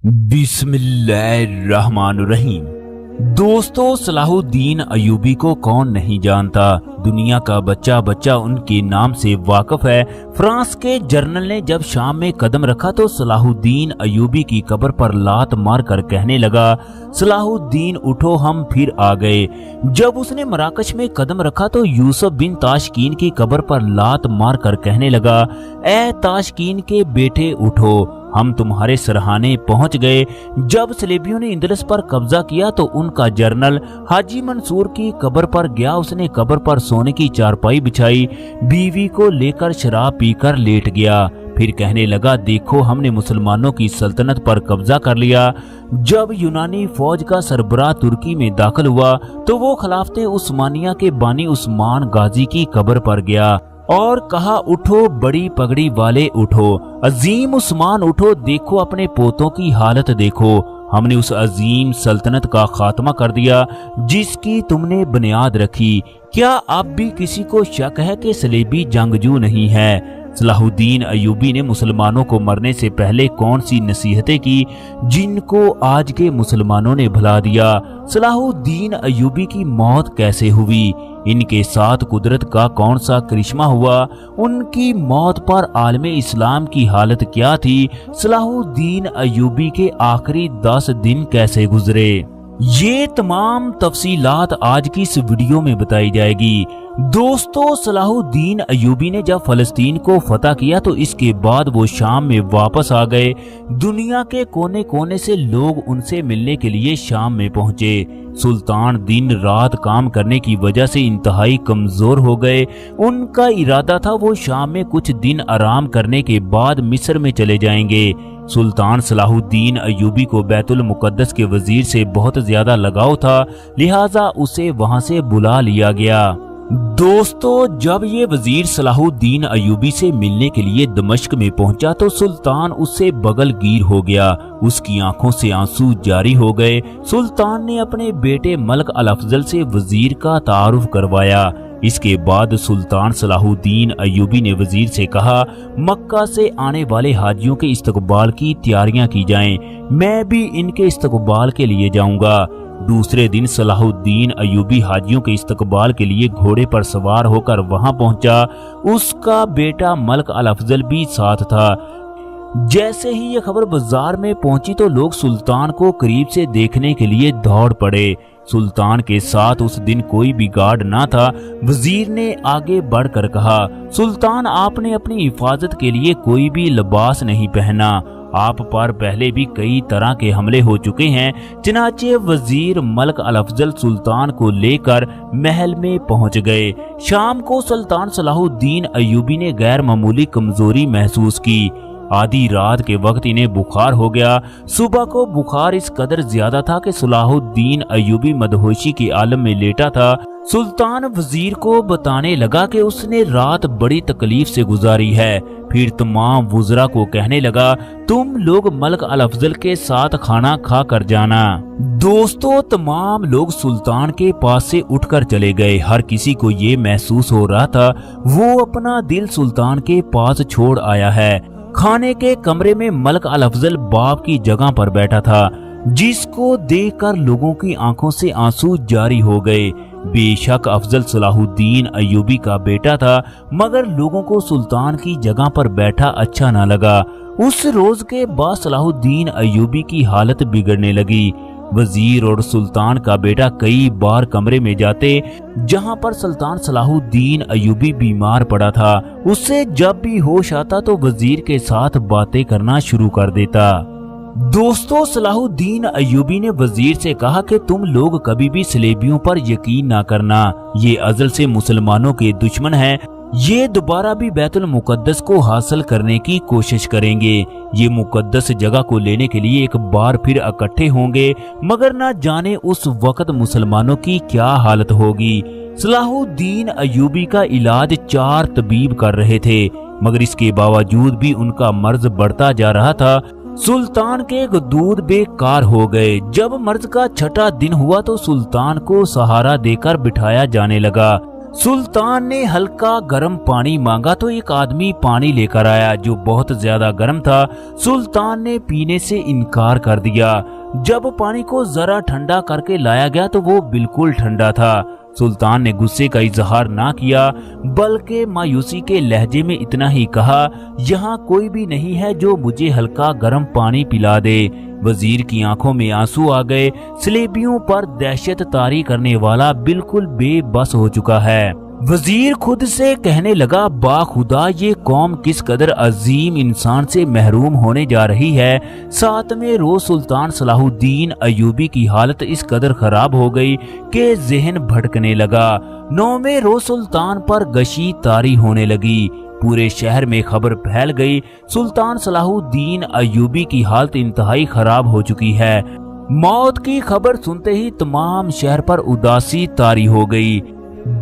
बिस्मिल्लाहिर्रहमानुर्रहीम। दोस्तों, सलाहुद्दीन अय्यूबी को कौन नहीं जानता। दुनिया का बच्चा बच्चा उनके नाम से वाकिफ है। फ्रांस के जर्नल ने जब शाम में कदम रखा तो सलाहुद्दीन अय्यूबी की कब्र पर लात मारकर कहने लगा, सलाहुद्दीन उठो, हम फिर आ गए। जब उसने मराकश में कदम रखा तो यूसुफ बिन ताशकीन की कब्र पर लात मारकर कहने लगा, ए ताशकीन के बेटे उठो, हम तुम्हारे सरहाने पहुंच गए। जब सलेबियों ने इंदलस पर कब्जा किया तो उनका जर्नल हाजी मंसूर की कब्र पर गया। उसने कब्र पर सोने की चारपाई बिछाई, बीवी को लेकर शराब पीकर लेट गया। फिर कहने लगा, देखो हमने मुसलमानों की सल्तनत पर कब्जा कर लिया। जब यूनानी फौज का सरबराह तुर्की में दाखिल हुआ तो वो खिलाफत उस्मानिया के बानी उस्मान गाजी की कब्र पर गया और कहा, उठो बड़ी पगड़ी वाले उठो, अजीम उस्मान उठो, देखो अपने पोतों की हालत देखो। हमने उस अजीम सल्तनत का खात्मा कर दिया जिसकी तुमने बुनियाद रखी। क्या अब भी किसी को शक है कि सलेबी जंगजू नहीं है? सलाहुद्दीन अय्यूबी ने मुसलमानों को मरने से पहले कौन सी नसीहतें की जिनको आज के मुसलमानों ने भुला दिया? सलाहुद्दीन अय्यूबी की मौत कैसे हुई? इनके साथ कुदरत का कौन सा करिश्मा हुआ? उनकी मौत पर आलमे इस्लाम की हालत क्या थी? सलाहुद्दीन अय्यूबी के आखिरी 10 दिन कैसे गुजरे? ये तमाम तफसीलात आज की इस वीडियो में बताई जाएगी। दोस्तों, सलाहुद्दीन अय्यूबी ने जब फलस्तीन को फतह किया तो इसके बाद वो शाम में वापस आ गए। दुनिया के कोने कोने से लोग उनसे मिलने के लिए शाम में पहुंचे। सुल्तान दिन रात काम करने की वजह से इंतहाई कमजोर हो गए। उनका इरादा था वो शाम में कुछ दिन आराम करने के बाद मिस्र में चले जाएंगे। सुल्तान सलाहुद्दीन अय्यूबी को बैतुल मुकद्दस के वजीर से बहुत ज्यादा लगाव था, लिहाजा उसे वहां से बुला लिया गया। दोस्तों, जब ये वजीर सलाहुद्दीन अय्यूबी से मिलने के लिए दमिश्क में पहुंचा तो सुल्तान उससे बगलगीर हो गया। उसकी आंखों से आंसू जारी हो गए। सुल्तान ने अपने बेटे मलिक अल अफजल से वजीर का तारुफ करवाया। इसके बाद सुल्तान सलाहुद्दीन अय्यूबी ने वजीर से कहा, मक्का से आने वाले हाजियों के इस्तकबाल की तैयारियां की जाएं। मैं भी इनके इस्तकबाल के लिए जाऊंगा। दूसरे दिन सलाहुद्दीन अय्यूबी हाजियों के इस्तकबाल के लिए घोड़े पर सवार होकर वहां पहुंचा। उसका बेटा मलिक अल अफजल भी साथ था। जैसे ही यह खबर बाजार में पहुंची तो लोग सुल्तान को करीब से देखने के लिए दौड़ पड़े। सुल्तान के साथ उस दिन कोई भी गार्ड ना था। वजीर ने आगे बढ़कर कहा, सुल्तान आपने अपनी हिफाजत के लिए कोई भी लिबास नहीं पहना। आप पर पहले भी कई तरह के हमले हो चुके हैं। चनाचे वजीर मलिक अल अफजल सुल्तान को लेकर महल में पहुंच गए। शाम को सुल्तान सलाहुद्दीन अय्यूबी ने गैर मामूली कमजोरी महसूस की। आधी रात के वक्त इन्हें बुखार हो गया। सुबह को बुखार इस कदर ज्यादा था कि सलाहुद्दीन अय्यूबी मदहोशी के आलम में लेटा था। सुल्तान वजीर को बताने लगा कि उसने रात बड़ी तकलीफ से गुजारी है। फिर तमाम वुज़रा को कहने लगा, तुम लोग मलिक अल अफजल के साथ खाना खा कर जाना। दोस्तों, तमाम लोग सुल्तान के पास से उठकर चले गए। हर किसी को ये महसूस हो रहा था वो अपना दिल सुल्तान के पास छोड़ आया है। खाने के कमरे में मलिक अल अफजल बाप की जगह पर बैठा था, जिसको देखकर लोगों की आंखों से आंसू जारी हो गए। बेशक अफजल सलाहुद्दीन अय्यूबी का बेटा था, मगर लोगों को सुल्तान की जगह पर बैठा अच्छा ना लगा। उस रोज के बाद सलाहुद्दीन अय्यूबी की हालत बिगड़ने लगी। वजीर और सुल्तान का बेटा कई बार कमरे में जाते जहां पर सुल्तान सलाहुद्दीन अय्यूबी बीमार पड़ा था। उससे जब भी होश आता तो वजीर के साथ बातें करना शुरू कर देता। दोस्तों, सलाहुद्दीन अय्यूबी ने वजीर से कहा कि तुम लोग कभी भी सलेबियों पर यकीन ना करना। ये अजल से मुसलमानों के दुश्मन हैं। ये दोबारा भी बैतुल मुकद्दस को हासिल करने की कोशिश करेंगे। ये मुकद्दस जगह को लेने के लिए एक बार फिर इकट्ठे होंगे, मगर ना जाने उस वक्त मुसलमानों की क्या हालत होगी। सलाहुद्दीन अय्यूबी का इलाज 4 तबीब कर रहे थे, मगर इसके बावजूद भी उनका मर्ज बढ़ता जा रहा था। सुल्तान के गदूद बेकार हो गए। जब मर्ज का 6ठा दिन हुआ तो सुल्तान को सहारा देकर बिठाया जाने लगा। सुल्तान ने हल्का गर्म पानी मांगा तो एक आदमी पानी लेकर आया जो बहुत ज्यादा गर्म था। सुल्तान ने पीने से इनकार कर दिया। जब पानी को जरा ठंडा करके लाया गया तो वो बिल्कुल ठंडा था। सुल्तान ने गुस्से का इजहार ना किया बल्कि मायूसी के लहजे में इतना ही कहा, यहाँ कोई भी नहीं है जो मुझे हल्का गर्म पानी पिला दे। वजीर की आंखों में आंसू आ गए। सलेबियों पर दहशत तारी करने वाला बिल्कुल बेबस हो चुका है। वजीर खुद से कहने लगा, बाखुदा ये कौम किस कदर अजीम इंसान से महरूम होने जा रही है। 7वें रोज सुल्तान सलाहुद्दीन अयूबी की हालत इस कदर खराब हो गई कि जहन भटकने लगा। 9वें रोज सुल्तान पर गशी तारी होने लगी। पूरे शहर में खबर फैल गई, सुल्तान सलाहुद्दीन अयूबी की हालत इंतहाई खराब हो चुकी है। मौत की खबर सुनते ही तमाम शहर पर उदासी तारी हो गई।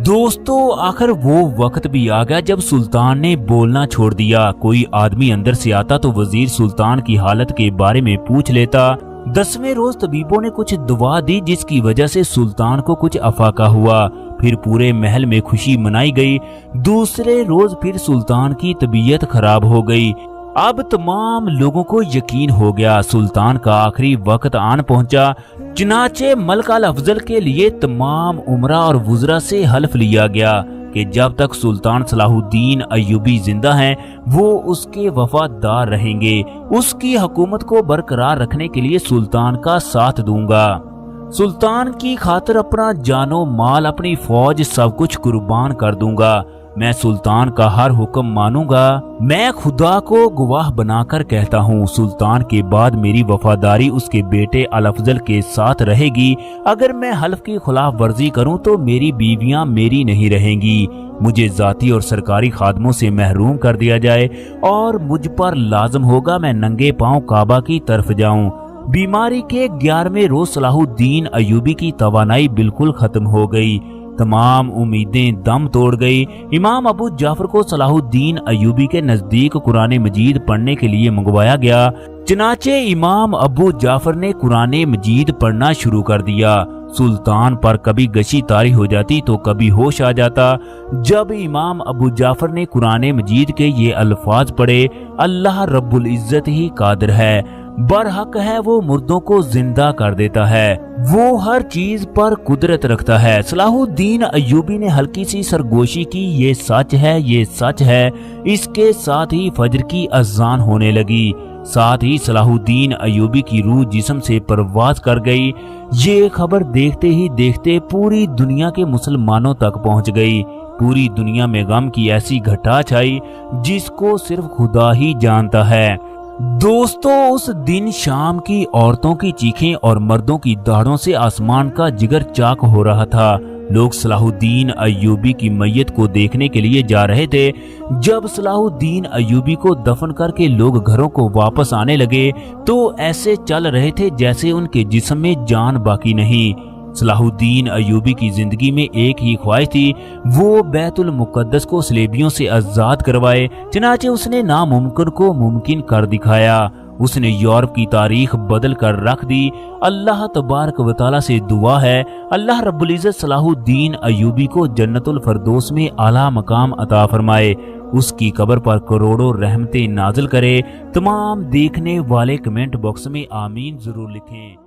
दोस्तों, आखिर वो वक्त भी आ गया जब सुल्तान ने बोलना छोड़ दिया। कोई आदमी अंदर से आता तो वजीर सुल्तान की हालत के बारे में पूछ लेता। 10वें रोज तबीबों ने कुछ दवा दी जिसकी वजह से सुल्तान को कुछ अफाका हुआ। फिर पूरे महल में खुशी मनाई गई। दूसरे रोज फिर सुल्तान की तबीयत खराब हो गई। अब तमाम लोगों को यकीन हो गया सुल्तान का आखिरी वक्त आन पहुंचा। चनाचे मलिक अल अफजल के लिए तमाम उमरा और वुज़रा से हल्फ लिया गया कि जब तक सुल्तान सलाहुद्दीन अयूबी जिंदा हैं वो उसके वफादार रहेंगे। उसकी हुकूमत को बरकरार रखने के लिए सुल्तान का साथ दूंगा। सुल्तान की खातिर अपना जानो माल, अपनी फौज, सब कुछ कुर्बान कर दूंगा। मैं सुल्तान का हर हुक्म मानूंगा। मैं खुदा को गवाह बनाकर कहता हूँ, सुल्तान के बाद मेरी वफादारी उसके बेटे अल अफजल के साथ रहेगी। अगर मैं हल्फ की खिलाफ वर्जी करूँ तो मेरी बीवियाँ मेरी नहीं रहेंगी। मुझे जाती और सरकारी खादमों से महरूम कर दिया जाए और मुझ पर लाजम होगा मैं नंगे पांव काबा की तरफ जाऊं। बीमारी के 11वें रोज सलाहुद्दीन अयूबी की तवानाई बिल्कुल खत्म हो गई। तमाम उम्मीदें दम तोड़ गई। इमाम अबू जाफर को सलाहुद्दीन अयूबी के नजदीक कुरान मजीद पढ़ने के लिए मंगवाया गया। चनाचे इमाम अबू जाफर ने कुरान मजीद पढ़ना शुरू कर दिया। सुल्तान पर कभी गशी तारी हो जाती तो कभी होश आ जाता। जब इमाम अबू जाफर ने कुरान मजीद के ये अल्फाज पढ़े, अल्लाह रब्बुल इज्जत ही कादिर है, बरहक है वो मुर्दों को जिंदा कर देता है, वो हर चीज पर कुदरत रखता है। सलाहुद्दीन अयूबी ने हल्की सी सरगोशी की, ये सच है, ये सच है। इसके साथ ही फजर की अजान होने लगी। साथ ही सलाहुद्दीन अयूबी की रूह जिस्म से परवाज कर गई। ये खबर देखते ही देखते पूरी दुनिया के मुसलमानों तक पहुंच गई। पूरी दुनिया में गम की ऐसी घटा छाई जिसको सिर्फ खुदा ही जानता है। दोस्तों, उस दिन शाम की औरतों की चीखें और मर्दों की दाढ़ों से आसमान का जिगर चाक हो रहा था। लोग सलाहुद्दीन अयूबी की मैयत को देखने के लिए जा रहे थे। जब सलाहुद्दीन अयूबी को दफन करके लोग घरों को वापस आने लगे तो ऐसे चल रहे थे जैसे उनके जिस्म में जान बाकी नहीं। सलाहुद्दीन अयूबी की जिंदगी में एक ही ख्वाहिश थी, वो बैतुल मुकद्दस को सलेबियों से आजाद करवाए। चनाचे उसने नामुमकिन को मुमकिन कर दिखाया। उसने यूरोप की तारीख बदल कर रख दी। अल्लाह तबारक व तआला से दुआ है, अल्लाह रब्बुल इज्जत सलाहुद्दीन अयूबी को जन्नतुल फरदौस में आला मकाम अता फरमाए, उसकी कब्र पर करोड़ों रहमतें नाज़िल करे। तमाम देखने वाले कमेंट बॉक्स में आमीन जरूर लिखें।